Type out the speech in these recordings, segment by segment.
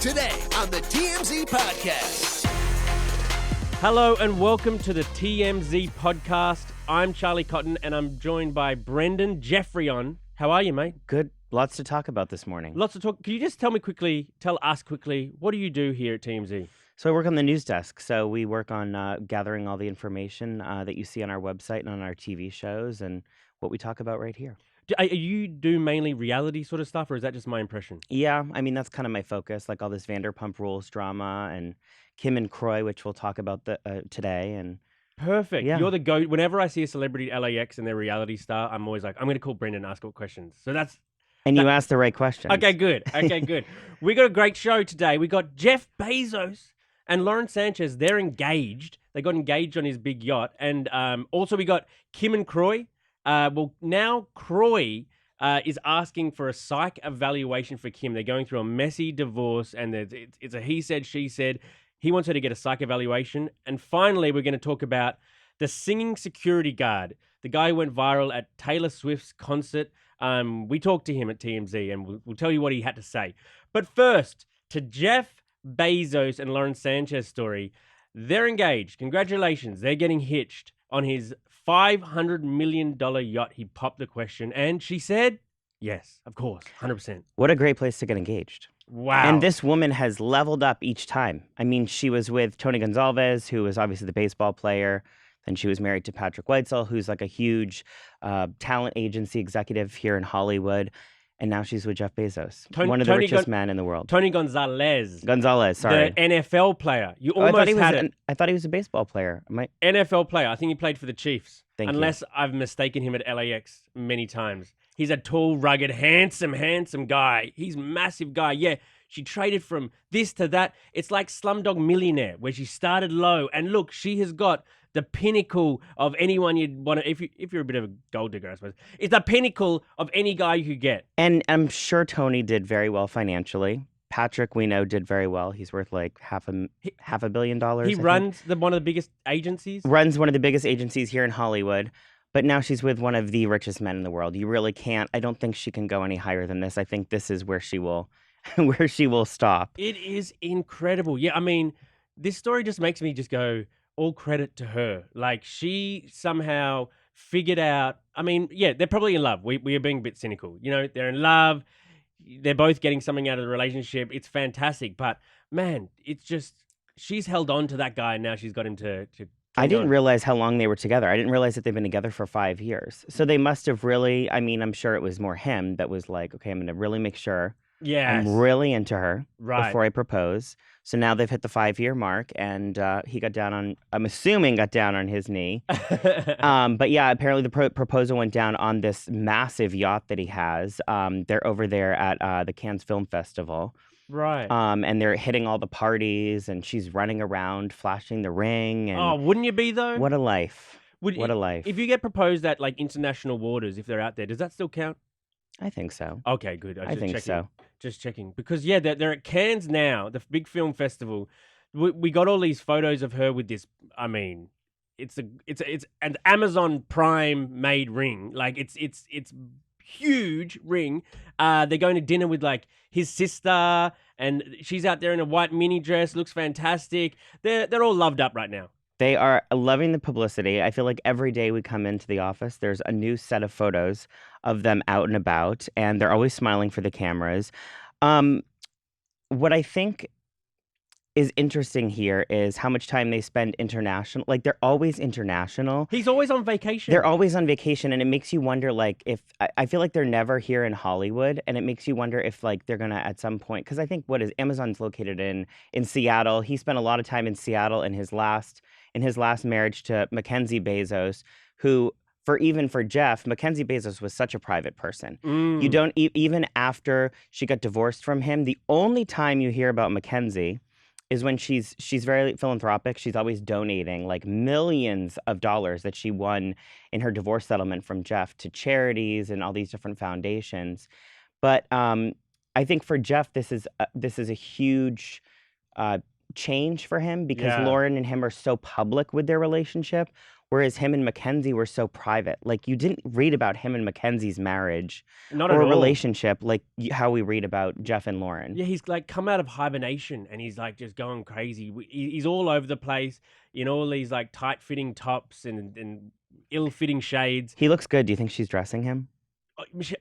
Today on the TMZ Podcast. Hello and welcome to the TMZ Podcast. I'm Charlie Cotton and I'm joined by Brendon, Geoffrion. How are you, mate? Good. Lots to talk about this morning. Lots to talk. Can you just tell us quickly, what do you do here at TMZ? So I work on the news desk. So we work on gathering all the information that you see on our website and on our TV shows and what we talk about right here. You do mainly reality sort of stuff, or is that just my impression? Yeah, I mean, that's kind of my focus, like all this Vanderpump Rules drama and Kim and Croy, which we'll talk about today. And Perfect. Yeah. You're the go. Whenever I see a celebrity at LAX and their reality star, I'm always like, I'm going to call Brendon and ask what questions. So that's... And you asked the right question. Okay, good. We got a great show today. We got Jeff Bezos and Lauren Sanchez. They're engaged. They got engaged on his big yacht. And also we got Kim and Croy. Now Croy is asking for a psych evaluation for Kim. They're going through a messy divorce, and it's a he said, she said. He wants her to get a psych evaluation. And finally, we're going to talk about the singing security guard, the guy who went viral at Taylor Swift's concert. We talked to him at TMZ, and we'll tell you what he had to say. But first, to Jeff Bezos and Lauren Sanchez story. They're engaged. Congratulations. They're getting hitched on his $500 million yacht. He popped the question, and she said, yes, of course, 100%. What a great place to get engaged. Wow. And this woman has leveled up each time. I mean, she was with Tony Gonzalez, who was obviously the baseball player. Then she was married to Patrick Weitzel, who's like a huge talent agency executive here in Hollywood. And now she's with Jeff Bezos, one of the richest men in the world. Tony Gonzalez, sorry. the NFL player. I thought he was a baseball player. NFL player. I think he played for the Chiefs. Unless I've mistaken him at LAX many times. He's a tall, rugged, handsome guy. He's a massive guy. Yeah, she traded from this to that. It's like Slumdog Millionaire, where she started low. And look, she has got the pinnacle of anyone you'd want to, if you're a bit of a gold digger, I suppose. It's the pinnacle of any guy you could get. And I'm sure Tony did very well financially. Patrick, we know, did very well. He's worth like half a billion dollars. He runs one of the biggest agencies? Runs one of the biggest agencies here in Hollywood. But now she's with one of the richest men in the world. You really can't. I don't think she can go any higher than this. I think this is where she will stop. It is incredible. Yeah, I mean, this story just makes me just go, all credit to her. Like, she somehow figured out, I mean, yeah, they're probably in love. We are being a bit cynical. You know, they're in love. They're both getting something out of the relationship. It's fantastic. But, man, it's just, she's held on to that guy and now she's got him to I didn't realize how long they were together. I didn't realize that they've been together for 5 years. So they must have really, I mean, I'm sure it was more him that was like, okay, I'm going to really make sure I'm really into her before I propose. So now they've hit the 5-year mark, and he got down on, I'm assuming got down on his knee. But yeah, apparently the proposal went down on this massive yacht that he has. They're over there at the Cannes Film Festival. Right. And they're hitting all the parties, and she's running around, flashing the ring. And wouldn't you be, though? What a life. What a life. If you get proposed at, like, international waters, if they're out there, does that still count? I think so. Okay, good. I think so. Just checking. Because, yeah, they're at Cannes now, the big film festival. We got all these photos of her with this, I mean, it's an Amazon Prime made ring. Like, it's huge ring. They're going to dinner with, like, his sister, and she's out there in a white mini dress, looks fantastic. They're all loved up right now. They are loving the publicity. I feel like every day we come into the office, there's a new set of photos of them out and about, and they're always smiling for the cameras. What I think is interesting here is how much time they spend international. Like, they're always international. He's always on vacation. They're always on vacation, and it makes you wonder, like, if I feel like they're never here in Hollywood, and it makes you wonder if, like, they're gonna at some point, because I think Amazon's located in Seattle. He spent a lot of time in Seattle in his last marriage to Mackenzie Bezos, who even for Jeff, Mackenzie Bezos was such a private person. You don't even after she got divorced from him, the only time you hear about Mackenzie is when she's very philanthropic. She's always donating like millions of dollars that she won in her divorce settlement from Jeff to charities and all these different foundations. But I think for Jeff, this is a huge change for him because Lauren and him are so public with their relationship. Whereas him and Mackenzie were so private. Like, you didn't read about him and Mackenzie's marriage Not or at a all. relationship like how we read about Jeff and Lauren. Yeah, he's like come out of hibernation and he's like just going crazy. He's all over the place in all these like tight-fitting tops and ill-fitting shades. He looks good. Do you think she's dressing him?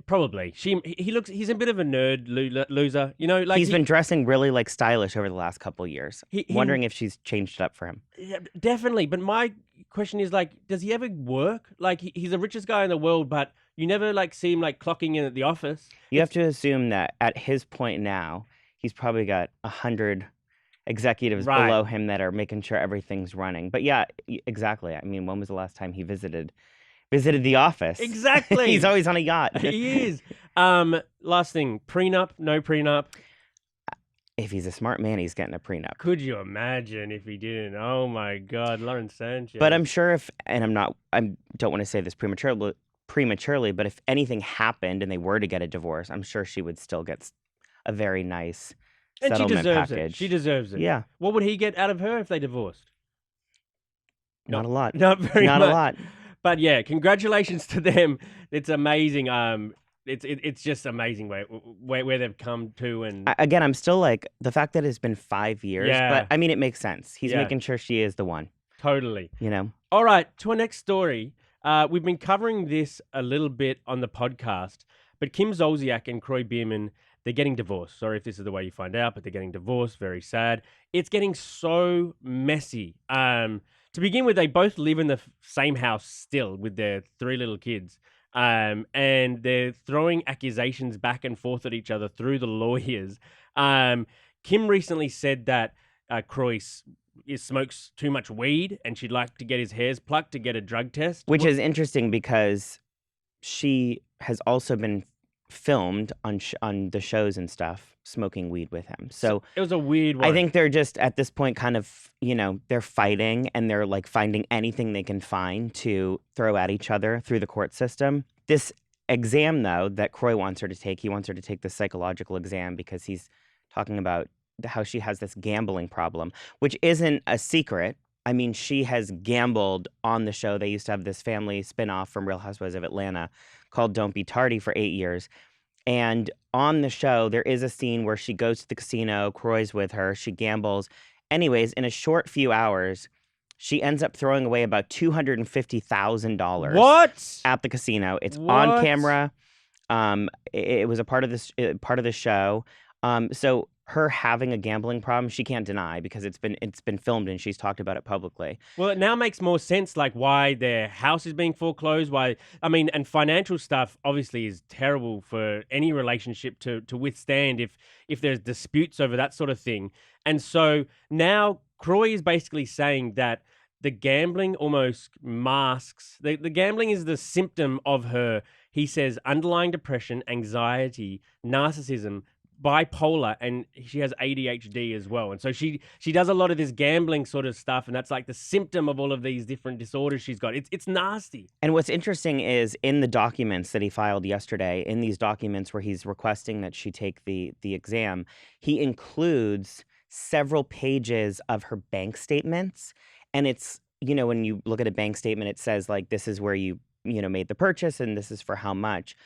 Probably. He's a bit of a nerd loser. You know, like He's been dressing really like stylish over the last couple years. Wondering if she's changed it up for him. Yeah, definitely. But my question is like, does he ever work? Like he's the richest guy in the world, but you never like see him like clocking in at the office. You have to assume that at his point now, he's probably got 100 executives Right. below him that are making sure everything's running. But yeah, exactly. I mean, when was the last time he visited the office? Exactly. He's always on a yacht. He is. Last thing, prenup, no prenup. If he's a smart man, he's getting a prenup. Could you imagine if he didn't? Oh my God, Lauren Sanchez. But I'm sure I don't want to say this prematurely, but if anything happened and they were to get a divorce, I'm sure she would still get a very nice and she settlement deserves package. it. She deserves it. Yeah. What would he get out of her if they divorced? Not a lot. Not very Not much. a lot. But yeah, congratulations to them. It's amazing. It's just amazing where they've come to. And Again, I'm still like, the fact that it's been 5 years, Yeah. but I mean, it makes sense. He's Yeah. making sure she is the one, totally. you know? All right, to our next story. We've been covering this a little bit on the podcast, but Kim Zolciak and Croy Bierman, they're getting divorced. Sorry if this is the way you find out, but they're getting divorced. Very sad. It's getting so messy. To begin with, they both live in the same house still with their 3 little kids. And they're throwing accusations back and forth at each other through the lawyers. Kim recently said that Croy smokes too much weed and she'd like to get his hairs plucked to get a drug test. Which is interesting because she has also been filmed on the shows and stuff smoking weed with him. So it was a weird one. I think they're just at this point kind of, they're fighting and they're like finding anything they can find to throw at each other through the court system. This exam, though, that Croy wants her to take, he wants her to take the psychological exam because he's talking about how she has this gambling problem, which isn't a secret. I mean, she has gambled on the show. They used to have this family spinoff from Real Housewives of Atlanta called Don't Be Tardy for 8 years. And on the show, there is a scene where she goes to the casino, Croy's with her, she gambles. Anyways, in a short few hours, she ends up throwing away about $250,000. What? At the casino. It's What? on camera. It was a part of the show. So her having a gambling problem, she can't deny because it's been filmed and she's talked about it publicly. Well, it now makes more sense, like why their house is being foreclosed. And financial stuff obviously is terrible for any relationship to withstand if there's disputes over that sort of thing. And so now Croy is basically saying that the gambling almost masks the gambling is the symptom of her. He says underlying depression, anxiety, narcissism, bipolar, and she has ADHD as well. And so she does a lot of this gambling sort of stuff, and that's like the symptom of all of these different disorders she's got. It's nasty. And what's interesting is in the documents that he filed yesterday, in these documents where he's requesting that she take the exam, he includes several pages of her bank statements. And it's, when you look at a bank statement, it says like, this is where you made the purchase and this is for how much.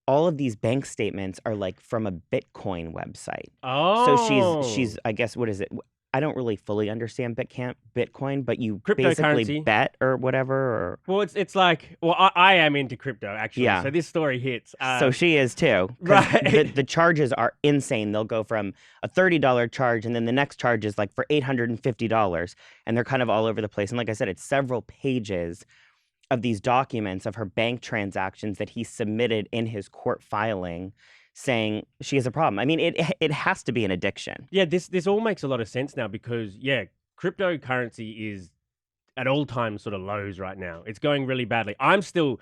All of these bank statements are like from a Bitcoin website. Oh. So she's I guess, what is it? I don't really fully understand Bitcoin, but you basically Cryptocurrency. bet or whatever. Or Well, it's like, I am into crypto, actually. Yeah. So this story hits. so she is too. 'Cause Right. The charges are insane. They'll go from a $30 charge and then the next charge is like for $850. And they're kind of all over the place. And like I said, it's several pages of these documents of her bank transactions that he submitted in his court filing saying she has a problem. I mean, it has to be an addiction. Yeah, this all makes a lot of sense now because, cryptocurrency is at all-time sort of lows right now. It's going really badly. I'm still,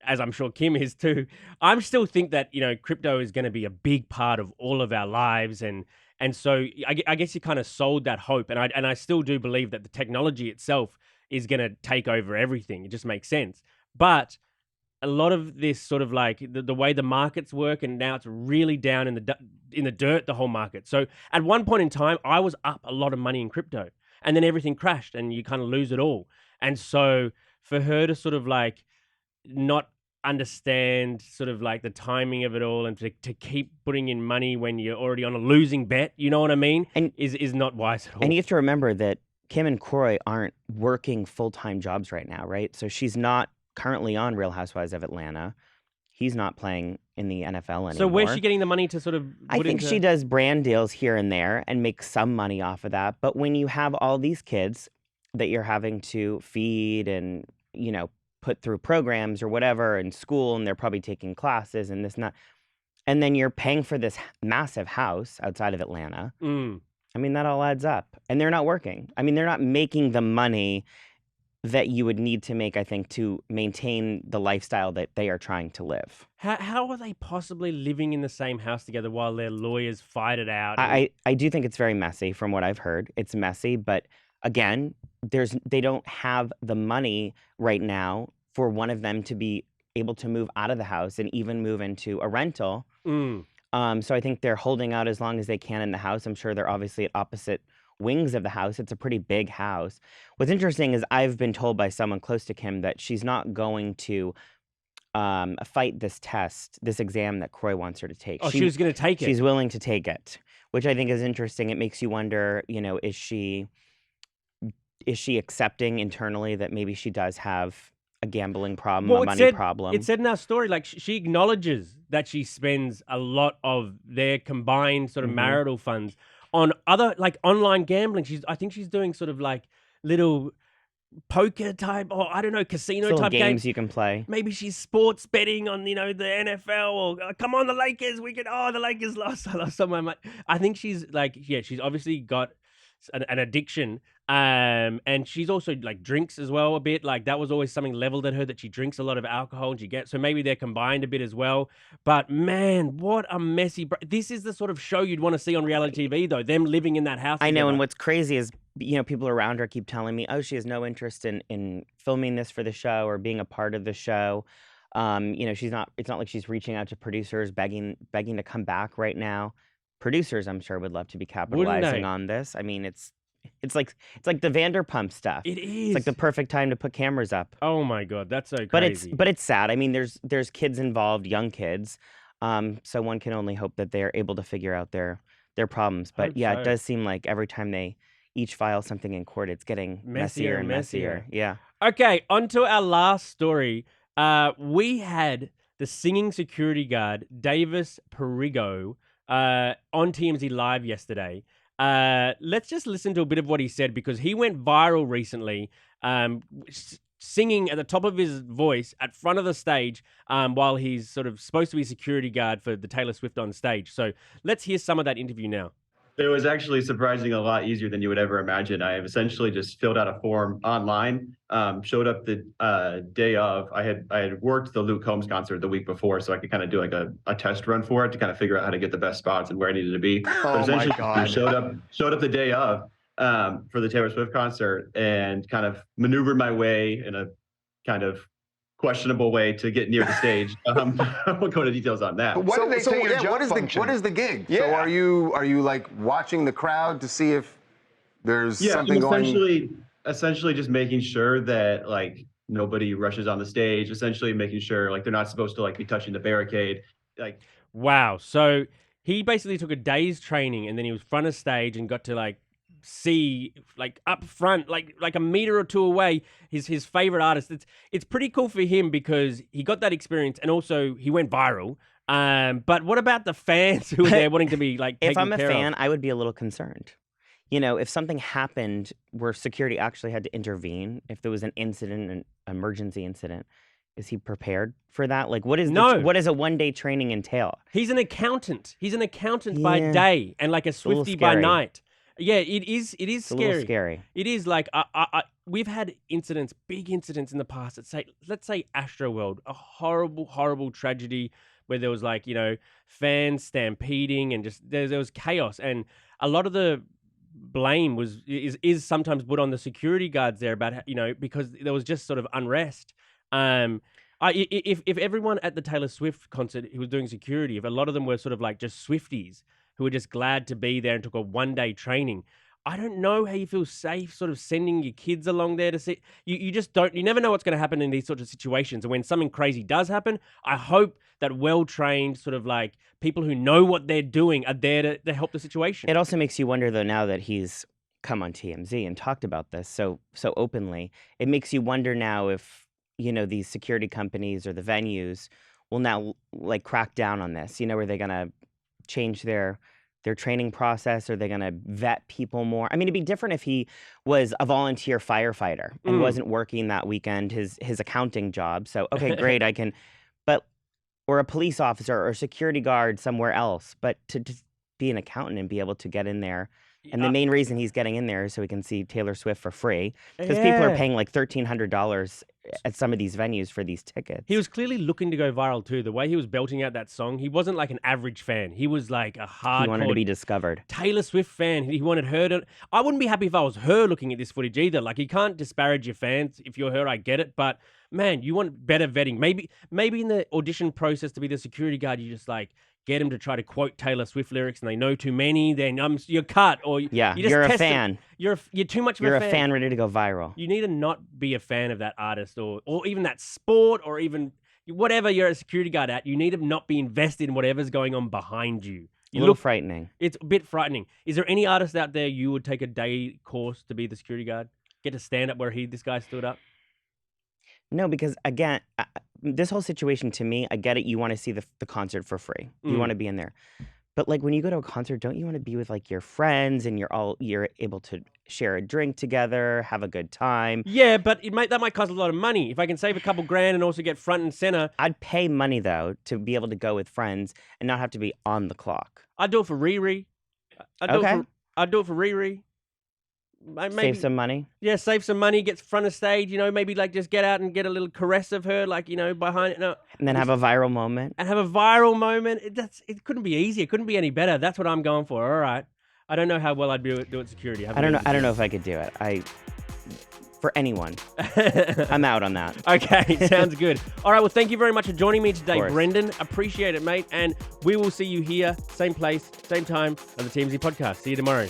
as I'm sure Kim is too, I'm still think that, crypto is going to be a big part of all of our lives. And so I guess you kind of sold that hope. And I still do believe that the technology itself is going to take over everything. It just makes sense. But a lot of this sort of like the way the markets work, and now it's really down in the dirt, the whole market. So at one point in time, I was up a lot of money in crypto, and then everything crashed, and you kind of lose it all. And so for her to sort of like not understand sort of like the timing of it all and to keep putting in money when you're already on a losing bet, you know what I mean? And is not wise at all. And you have to remember that Kim and Kroy aren't working full-time jobs right now, right? So she's not currently on Real Housewives of Atlanta. He's not playing in the NFL anymore. So where's she getting the money to sort of I think she does brand deals here and there and makes some money off of that. But when you have all these kids that you're having to feed and, put through programs or whatever in school, and they're probably taking classes and this and that, and then you're paying for this massive house outside of Atlanta. I mean, that all adds up. And they're not working. I mean, they're not making the money that you would need to make, I think, to maintain the lifestyle that they are trying to live. How are they possibly living in the same house together while their lawyers fight it out? I do think it's very messy from what I've heard. It's messy, but again, they don't have the money right now for one of them to be able to move out of the house and even move into a rental. So I think they're holding out as long as they can in the house. I'm sure they're obviously at opposite wings of the house. It's a pretty big house. What's interesting is I've been told by someone close to Kim that she's not going to fight this test, this exam that Kroy wants her to take. Oh, she was going to take it. She's willing to take it, which I think is interesting. It makes you wonder, is she accepting internally that maybe she does have a gambling problem, a money problem? It said in our story, like she acknowledges that she spends a lot of their combined sort of marital funds on other like online gambling. I think she's doing sort of like little poker type, or I don't know, casino type games you can play. Maybe she's sports betting on, the NFL, or come on, the Lakers, the Lakers lost. I lost some of my money. I think she's like, she's obviously got an addiction. And she's also like drinks as well a bit. Like that was always something leveled at her, that she drinks a lot of alcohol and she gets, so maybe they're combined a bit as well. But man, what a messy, this is the sort of show you'd want to see on reality TV though, them living in that house together. I know, and what's crazy is, people around her keep telling me, oh, she has no interest in filming this for the show or being a part of the show. It's not like she's reaching out to producers begging to come back right now. Producers, I'm sure, would love to be capitalizing on this. I mean, it's like the Vanderpump stuff. It is. It's like the perfect time to put cameras up. Oh my God, that's so crazy. But it's sad. I mean, there's kids involved, young kids. So one can only hope that they are able to figure out their problems. But it does seem like every time they each file something in court, it's getting messier and messier. Yeah. Okay, on to our last story. We had the singing security guard, Davis Perigo, on TMZ Live yesterday. Let's just listen to a bit of what he said, because he went viral recently, singing at the top of his voice at front of the stage while he's sort of supposed to be security guard for the Taylor Swift on stage. So let's hear some of that interview now. It was actually surprisingly a lot easier than you would ever imagine. I have essentially just filled out a form online, showed up the day of. I had worked the Luke Combs concert the week before, so I could kind of do like a test run for it to kind of figure out how to get the best spots and where I needed to be. But essentially, I showed up the day of for the Taylor Swift concert and kind of maneuvered my way in a kind of questionable way to get near the stage. I won't go into details on that. But what is the gig? Yeah. So are you like watching the crowd to see if there's something going? Essentially just making sure that like nobody rushes on the stage. Essentially making sure like they're not supposed to like be touching the barricade. Like, wow. So he basically took a day's training and then he was front of stage and got to like see like up front, like a meter or two away, his favorite artist. It's pretty cool for him because he got that experience and also he went viral. But what about the fans who were there wanting to be like taken care of? If I'm a fan, I would be a little concerned. If something happened where security actually had to intervene, if there was an incident, an emergency incident, is he prepared for that? Like, what does a one-day training entail? He's an accountant. By day and like a Swiftie by night. Yeah, it is scary. It's a little scary. It is like we've had big incidents in the past. Let's say Astroworld, a horrible, horrible tragedy where there was like, fans stampeding and just there was chaos, and a lot of the blame is sometimes put on the security guards there about because there was just sort of unrest. If everyone at the Taylor Swift concert who was doing security, if a lot of them were sort of like just Swifties who were just glad to be there and took a one-day training, I don't know how you feel safe sort of sending your kids along there to see. You just don't, you never know what's going to happen in these sorts of situations. And when something crazy does happen, I hope that well-trained sort of like people who know what they're doing are there to help the situation. It also makes you wonder, though, now that he's come on TMZ and talked about this so openly, it makes you wonder now if, these security companies or the venues will now like crack down on this. Are they going to change their training process? Are they going to vet people more? I mean, it'd be different if he was a volunteer firefighter and wasn't working that weekend, his accounting job. So, okay, great, or a police officer or a security guard somewhere else. But to just be an accountant and be able to get in there. And the main reason he's getting in there is so he can see Taylor Swift for free. Because people are paying like $1,300 at some of these venues for these tickets. He was clearly looking to go viral too. The way he was belting out that song, he wasn't like an average fan. He was like a hardcore. He wanted to be discovered. Taylor Swift fan. He wanted her to. I wouldn't be happy if I was her looking at this footage either. Like, you can't disparage your fans. If you're her, I get it. But man, you want better vetting. Maybe in the audition process to be the security guard, you just like get them to try to quote Taylor Swift lyrics and they know too many, then you're cut. Or you just you're a test fan. You're too much of you're a fan. You're a fan ready to go viral. You need to not be a fan of that artist or even that sport or even whatever you're a security guard at. You need to not be invested in whatever's going on behind you. A little frightening. It's a bit frightening. Is there any artist out there you would take a day course to be the security guard? Get to stand up where this guy stood up? No, because again, this whole situation to me, I get it. You want to see the concert for free. You want to be in there. But like when you go to a concert, don't you want to be with like your friends and you're able to share a drink together, have a good time? Yeah, but that might cost a lot of money. If I can save a couple grand and also get front and center. I'd pay money though to be able to go with friends and not have to be on the clock. I'd do it for Riri. I'd do it for Riri. Maybe, save some money. Yeah, save some money, get front of stage, maybe like just get out and get a little caress of her, like, behind it. No, and then have a viral moment. And have a viral moment. It couldn't be easy. It couldn't be any better. That's what I'm going for. All right. I don't know how well I'd do it security. I don't know if I could do it. For anyone. I'm out on that. Okay, sounds good. All right, well, thank you very much for joining me today, Brendon. Appreciate it, mate. And we will see you here, same place, same time on the TMZ podcast. See you tomorrow.